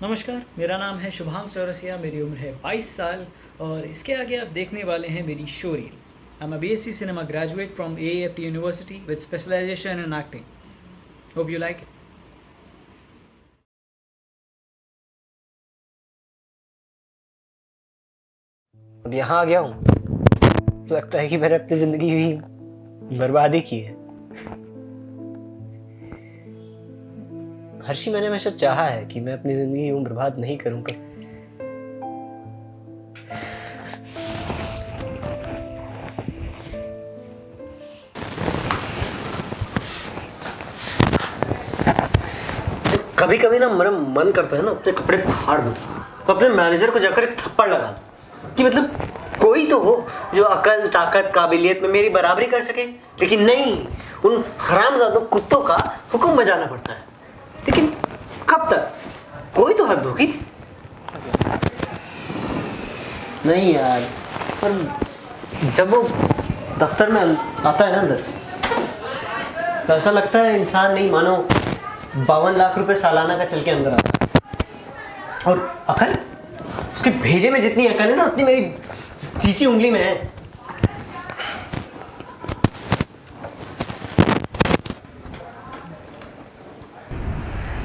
नमस्कार, मेरा नाम है शुभांग चौरसिया, मेरी उम्र है 22 साल और इसके आगे आप देखने वाले हैं मेरी show reel. I am a BSc cinema graduate from AAFT university with specialisation in acting. Hope you like it. अब यहाँ आ गया हूँ। लगता है कि मैंने अपनी जिंदगी ही बर्बादी की है। हर्षी, मैंने हमेशा चाहा है कि मैं अपनी जिंदगी यूं बर्बाद नहीं करूं, पर कभी कभी ना मेरा मन करता है ना अपने कपड़े फाड़ दूं, अपने मैनेजर को जाकर एक थप्पड़ लगा दूं कि मतलब कोई तो हो जो अकल, ताकत, काबिलियत में मेरी बराबरी कर सके। लेकिन नहीं, उन हरामजादों कुत्तों का हुक्म बजाना पड़ता है। लेकिन कब तक? कोई तो हद होगी। नहीं यार, पर जब वो दफ्तर में आता है ना अंदर, तो ऐसा लगता है इंसान नहीं मानो 52 लाख रुपए सालाना का चल के अंदर आता है। और अकल, उसके भेजे में जितनी अकल है ना उतनी मेरी चीची उंगली में है।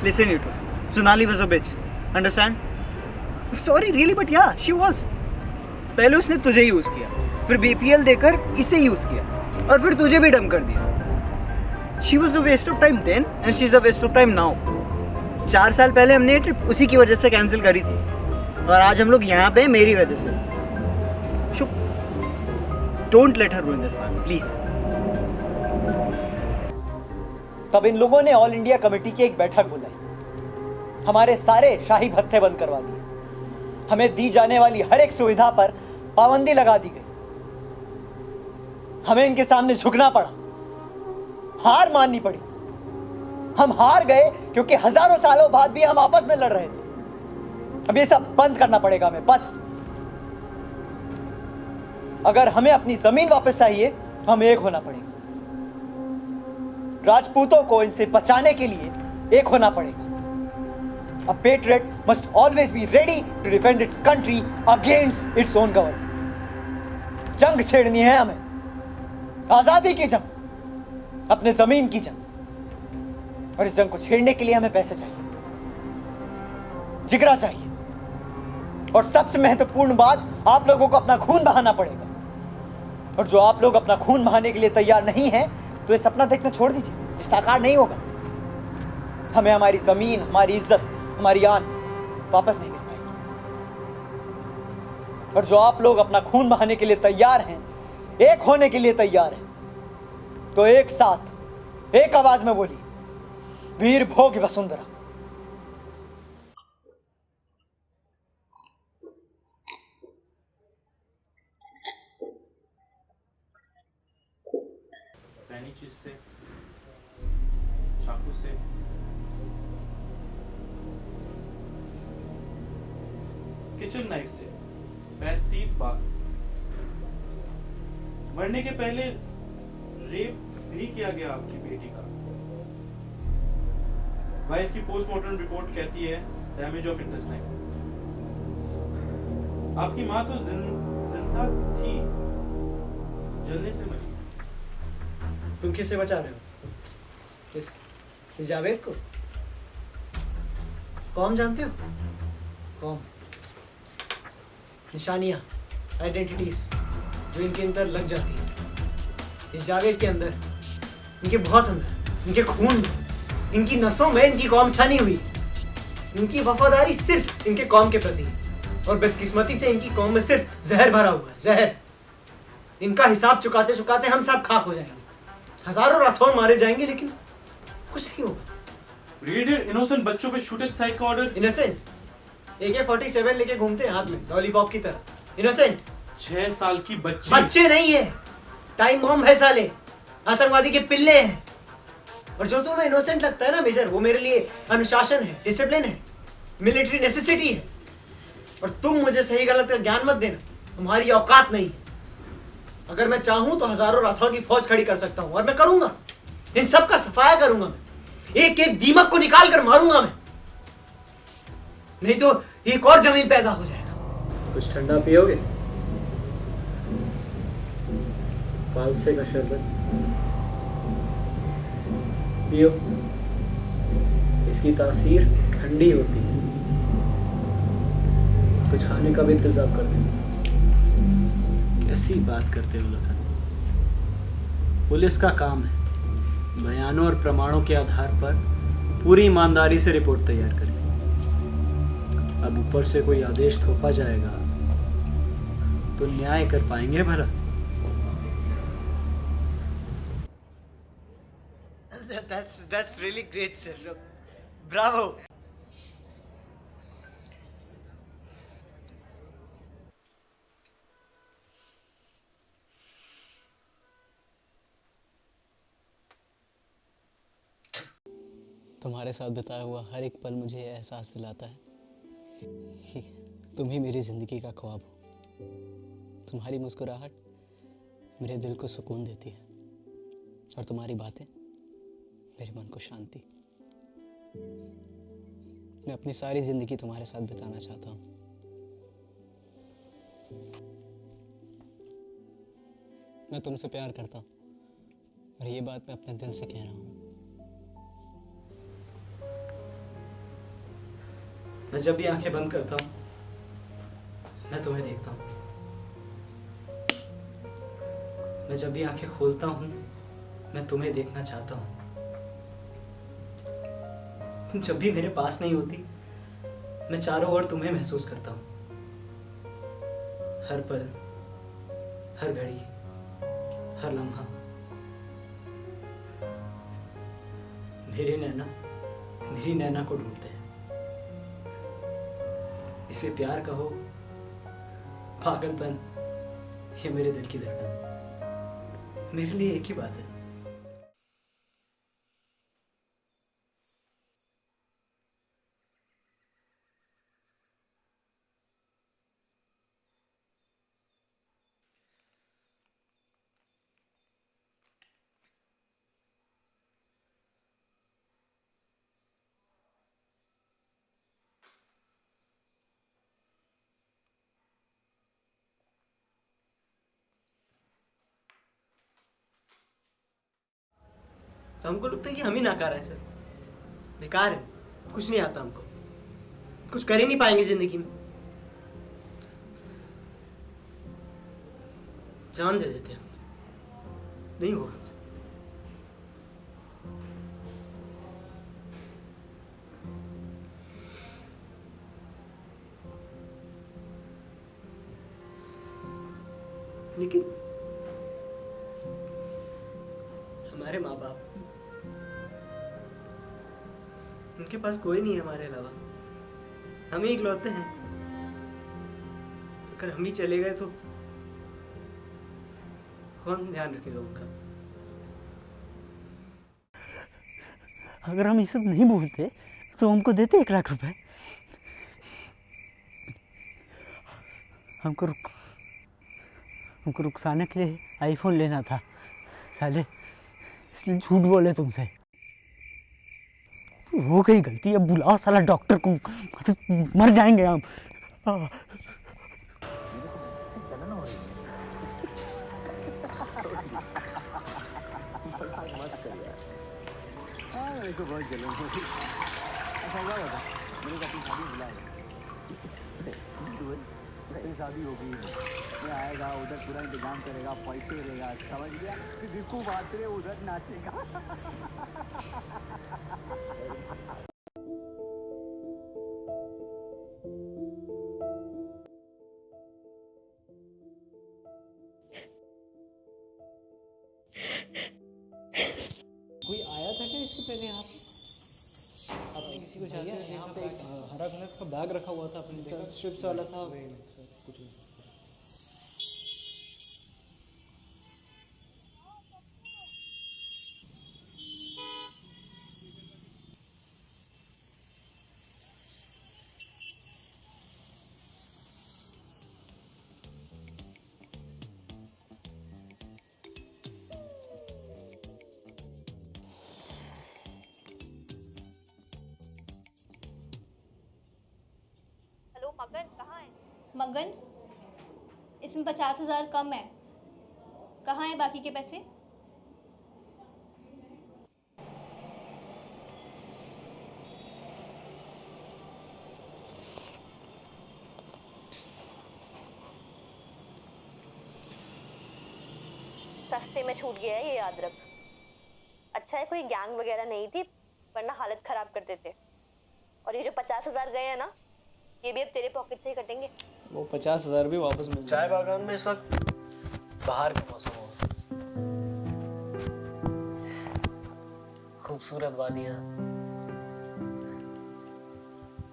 Listen, you two. Sonali was a bitch. Understand? Sorry, really, but yeah, she was. पहले उसने तुझे यूज किया, फिर BPL देकर इसे यूज किया और फिर तुझे भी डम कर दिया। She was a waste of time then and she's a waste of time now. 4 साल पहले हमने ये ट्रिप उसी की वजह से कैंसिल करी थी और आज हम लोग यहाँ पे मेरी वजह से। Shubh, don't let her ruin this man, please. तब इन लोगों ने ऑल इंडिया कमेटी की एक बैठक बुलाई। हमारे सारे शाही भत्ते बंद करवा दिए। हमें दी जाने वाली हर एक सुविधा पर पाबंदी लगा दी गई। हमें इनके सामने झुकना पड़ा, हार माननी पड़ी। हम हार गए क्योंकि हजारों सालों बाद भी हम आपस में लड़ रहे थे। अब ये सब बंद करना पड़ेगा हमें, बस। अगर हमें अपनी जमीन वापस चाहिए, हमें एक होना पड़ेगा। राजपूतों को इनसे बचाने के लिए एक होना पड़ेगा। A patriot must always be ready to defend its country against its own government. जंग छेड़नी है हमें, आजादी की जंग, अपने जमीन की जंग। और इस जंग को छेड़ने के लिए हमें पैसे चाहिए, जिगरा चाहिए, और सबसे महत्वपूर्ण बात, आप लोगों को अपना खून बहाना पड़ेगा। और जो आप लोग अपना खून बहाने के लिए तैयार नहीं है, तो ये सपना देखना छोड़ दीजिए, ये साकार नहीं होगा। हमें हमारी जमीन, हमारी इज्जत, हमारी आन वापस नहीं मिल पाएगी। और जो आप लोग अपना खून बहाने के लिए तैयार हैं, एक होने के लिए तैयार हैं, तो एक साथ एक आवाज में बोलिए, वीर भोग वसुंधरा। चीज से, चाकू से, किचन नाइफ से 35 बार। मरने के पहले रेप भी किया गया आपकी बेटी का। वाइफ की पोस्टमार्टम रिपोर्ट कहती है डैमेज ऑफ इंटेस्टाइन। आपकी माँ तो जिंदा थी, जलने से मरी। तुम किससे बचा रहे हो? इस जावेद को? कौन जानते हो? कौन? निशानियाँ, आइडेंटिटीज जो इनके अंदर लग जाती है। इस जावेद के अंदर, इनके बहुत अंदर, इनके खून में, इनकी नसों में इनकी कौम सनी हुई। इनकी वफादारी सिर्फ इनके कौम के प्रति है और बदकिस्मती से इनकी कौम में सिर्फ जहर भरा हुआ है, जहर। इनका हिसाब चुकाते चुकाते हम सब खाक हो जाएंगे। हजारों राठौर मारे जाएंगे, लेकिन कुछ नहीं होगा। ब्रिगेडियर, इनोसेंट बच्चों पे शूट एट साइट का ऑर्डर। इनोसेंट AK-47 लेके घूमते हैं हाथ में, लॉलीपॉप की तरह। इनोसेंट 6 साल की बच्ची। बच्चे नहीं है, टाइम बॉम्ब है साले, आतंकवादी के पिल्ले हैं। और जो तुम्हें इनोसेंट लगता है ना मेजर, वो मेरे लिए अनुशासन है, डिसिप्लिन है, मिलिट्री नेसेसिटी है। और तुम मुझे सही गलत का ज्ञान मत देना, तुम्हारी औकात नहीं है। अगर मैं चाहूं तो हजारों राठौर की फौज खड़ी कर सकता हूं और मैं करूंगा। इन सब का सफाया करूंगा मैं, एक एक दीमक को निकाल कर मारूंगा मैं। नहीं तो एक और जमीन पैदा हो जाएगा। कुछ ठंडा पियोगे? फालसे का शरबत पियो, इसकी तासीर ठंडी होती है। कुछ खाने का भी इंतजाम कर दो। कैसी बात करते हो लखन? पुलिस का काम है बयानों और प्रमाणों के आधार पर पूरी ईमानदारी से रिपोर्ट तैयार करें। अब ऊपर से कोई आदेश थोपा जाएगा तो न्याय कर पाएंगे भला? That's really great, sir. Bravo. तुम्हारे साथ बिताया हुआ हर एक पल मुझे यह एहसास दिलाता है कि तुम ही मेरी ज़िंदगी का ख्वाब हो। तुम्हारी मुस्कुराहट मेरे दिल को सुकून देती है और तुम्हारी बातें मेरे मन को शांति। मैं अपनी सारी ज़िंदगी तुम्हारे साथ बिताना चाहता हूँ। मैं तुमसे प्यार करता हूँ और ये बात मैं अपने दिल से कह रहा हूँ। मैं जब भी आंखें बंद करता हूँ मैं तुम्हें देखता हूँ। मैं जब भी आंखें खोलता हूँ मैं तुम्हें देखना चाहता हूँ। तुम जब भी मेरे पास नहीं होती मैं चारों ओर तुम्हें महसूस करता हूँ। हर पल, हर घड़ी, हर लम्हा मेरे नैना मेरी नैना को ढूंढते हैं। इसे प्यार कहो, पागलपन, ये मेरे दिल की धड़कन, मेरे लिए एक ही बात है। तो हमको लगता है कि हम ही नाकार हैं सर, बेकार है, कुछ नहीं आता हमको, कुछ कर ही नहीं पाएंगे जिंदगी में। जान दे देते हैं, नहीं होगा हमसे। लेकिन हमारे माँ बाप, उनके पास कोई नहीं है हमारे अलावा, हम ही इकलौते हैं। अगर हम ही चले गए तो कौन ध्यान रखेगा उनका? अगर हम ये सब नहीं भूलते तो हमको देते 1 लाख रुपए। हमको रुखसाने के लिए आईफोन लेना था साले, इसलिए झूठ बोले तुमसे। हो गई गलती, अब बुलाओ साला डॉक्टर को, मर जाएंगे हम। शादी होगी, मैं आएगा उधर पूरा इंतजाम करेगा, पैसे रहेगा, समझ गया? जिसको बात करे उधर नाचेगा। कोई आया था क्या इससे पहले? आपने किसी को जानते हैं? यहाँ पे एक हरा कलर का बैग रखा हुआ था, अपने साथ स्ट्रिप्स वाला था। कुछ नहीं। मगन कहाँ है? मगन, इसमें 50,000 कम है। कहाँ है बाकी के पैसे? सस्ते में छूट गया है, ये याद रख। अच्छा है कोई गैंग वगैरह नहीं थी, वरना हालत खराब कर देते। और ये जो 50,000 गए हैं ना, ये भी अब तेरे पॉकेट से ही कटेंगे। वो 50,000 भी वापस मिल चाय बागान में इस वक्त बाहर का मौसम होगा, खूबसूरत वादियां,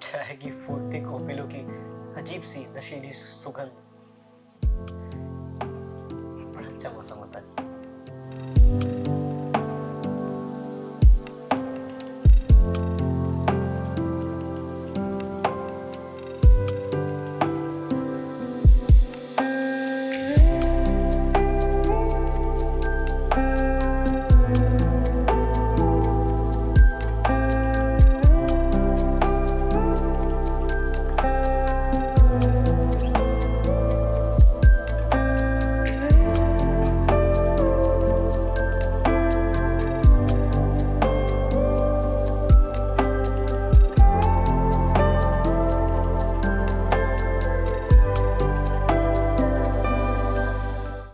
चाय की फूटती कोपिलों की अजीब सी नशीली सुगंध, बड़ा अच्छा मौसम